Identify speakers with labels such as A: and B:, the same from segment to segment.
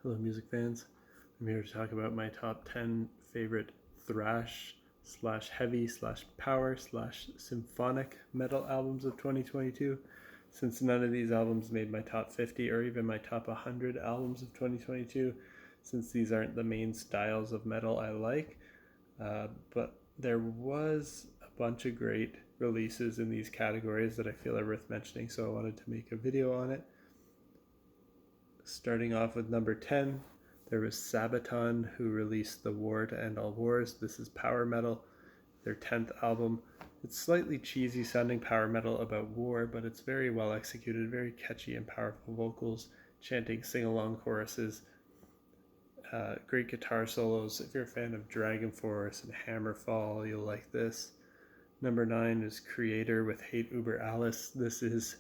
A: Hello, music fans. I'm here to talk about my top 10 favorite thrash slash heavy slash power slash symphonic metal albums of 2022. Since none of these albums made my top 50 or even my top 100 albums of 2022, since these aren't the main styles of metal I like, but there was a bunch of great releases in these categories that I feel are worth mentioning, so I wanted to make a video on it. Starting off with number 10, there was Sabaton, who released The War to End All Wars. This is power metal, their 10th album. It's slightly cheesy sounding power metal about war, but it's very well executed, very catchy and powerful vocals, chanting sing-along choruses, great guitar solos. If you're a fan of Dragon Force and Hammerfall, you'll like this. Number 9 is Kreator with Hate Uber Alice. This is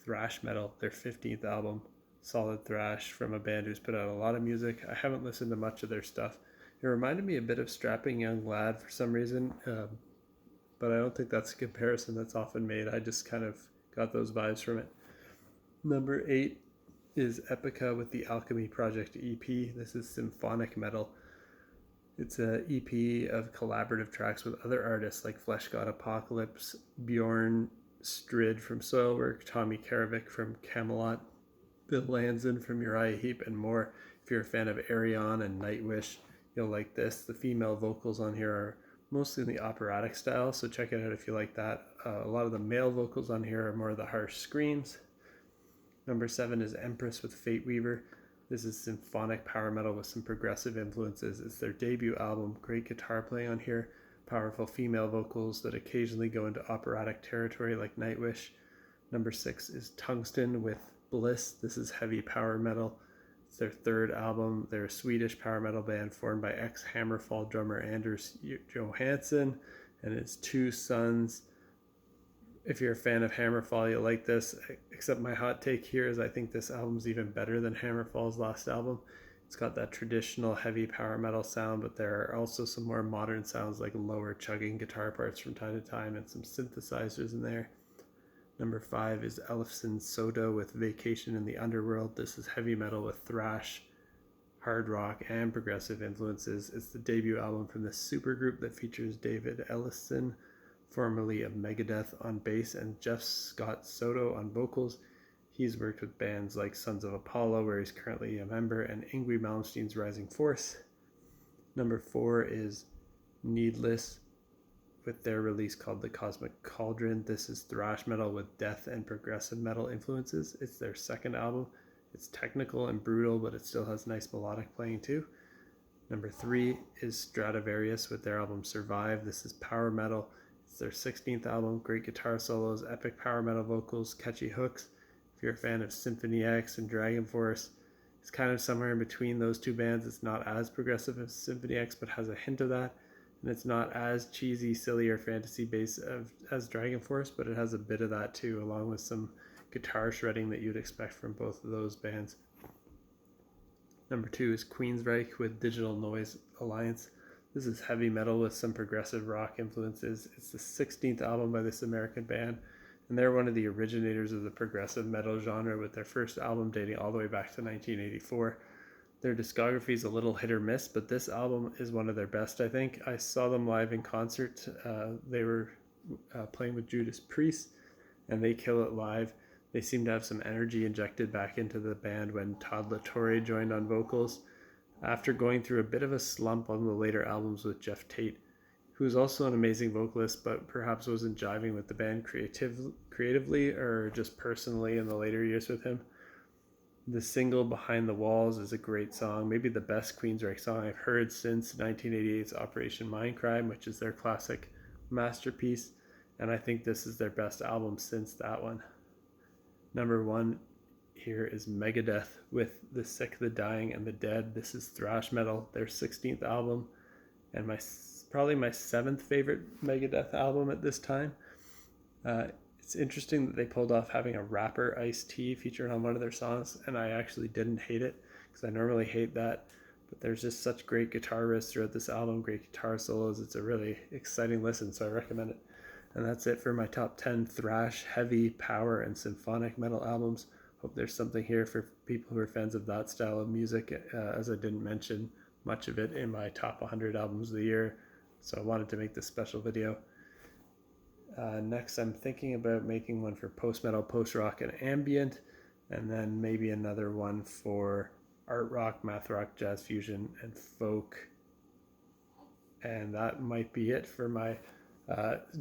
A: thrash metal, their 15th album. Solid thrash from a band who's put out a lot of music. I haven't listened to much of their stuff. It reminded me a bit of Strapping Young Lad for some reason, but I don't think that's a comparison that's often made. I just kind of got those vibes from it. Number 8 is Epica with the Alchemy Project EP. This is symphonic metal. It's an EP of collaborative tracks with other artists like Flesh God Apocalypse, Bjorn Strid from Soilwork, Tommy Karavik from Camelot, Bill Lanzin from Uriah Heep, and more. If you're a fan of Arion and Nightwish, you'll like this. The female vocals on here are mostly in the operatic style, so check it out if you like that. A lot of the male vocals on here are more of the harsh screams. Number 7 is Empress with Fateweaver. This is symphonic power metal with some progressive influences. It's their debut album. Great guitar playing on here. Powerful female vocals that occasionally go into operatic territory like Nightwish. Number 6 is Tungsten with Bliss. This is heavy power metal. It's their 3rd album. They're a Swedish power metal band formed by ex-Hammerfall drummer Anders Johansson and his 2 sons. If you're a fan of Hammerfall, you'll like this, except my hot take here is I think this album's even better than Hammerfall's last album. It's got that traditional heavy power metal sound, but there are also some more modern sounds like lower chugging guitar parts from time to time and some synthesizers in there. Number 5 is Ellefson-Soto with Vacation in the Underworld. This is heavy metal with thrash, hard rock, and progressive influences. It's the debut album from this supergroup that features David Ellefson, formerly of Megadeth, on bass, and Jeff Scott Soto on vocals. He's worked with bands like Sons of Apollo, where he's currently a member, and Yngwie Malmsteen's Rising Force. Number 4 is Needless with their release called The Cosmic Cauldron. This is thrash metal with death and progressive metal influences. It's their 2nd album. It's technical and brutal, but it still has nice melodic playing too. Number 3 is Stratovarius with their album Survive. This is power metal. It's their 16th album. Great guitar solos, epic power metal vocals, catchy hooks. If you're a fan of Symphony X and Dragon Force, it's kind of somewhere in between those two bands. It's not as progressive as Symphony X, but has a hint of that. And it's not as cheesy, silly, or fantasy based as Dragon Force, but it has a bit of that too, along with some guitar shredding that you'd expect from both of those bands. Number 2 is Queensryche with Digital Noise Alliance. This is heavy metal with some progressive rock influences. It's the 16th album by this American band, and they're one of the originators of the progressive metal genre with their first album dating all the way back to 1984. Their discography is a little hit or miss, but this album is one of their best, I think. I saw them live in concert. They were playing with Judas Priest, and they kill it live. They seem to have some energy injected back into the band when Todd La Torre joined on vocals. After going through a bit of a slump on the later albums with Jeff Tate, who's also an amazing vocalist, but perhaps wasn't jiving with the band creatively or just personally in the later years with him. The single Behind the Walls is a great song, maybe the best Queensryche song I've heard since 1988's Operation Mindcrime, which is their classic masterpiece, and I think this is their best album since that one. Number 1 here is Megadeth with The Sick, the Dying, and the Dead. This is thrash metal, their 16th album, and probably my 7th favorite Megadeth album at this time. It's interesting that they pulled off having a rapper, Ice-T, featured on one of their songs, and I actually didn't hate it, because I normally hate that, but there's just such great guitar riffs throughout this album, great guitar solos. It's a really exciting listen, so I recommend it. And that's it for my top 10 thrash, heavy, power, and symphonic metal albums. Hope there's something here for people who are fans of that style of music, as I didn't mention much of it in my top 100 albums of the year, so I wanted to make this special video. Next, I'm thinking about making one for post-metal, post-rock, and ambient, and then maybe another one for art rock, math rock, jazz fusion, and folk. And that might be it for my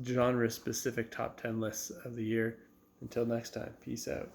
A: genre-specific top 10 lists of the year. Until next time, peace out.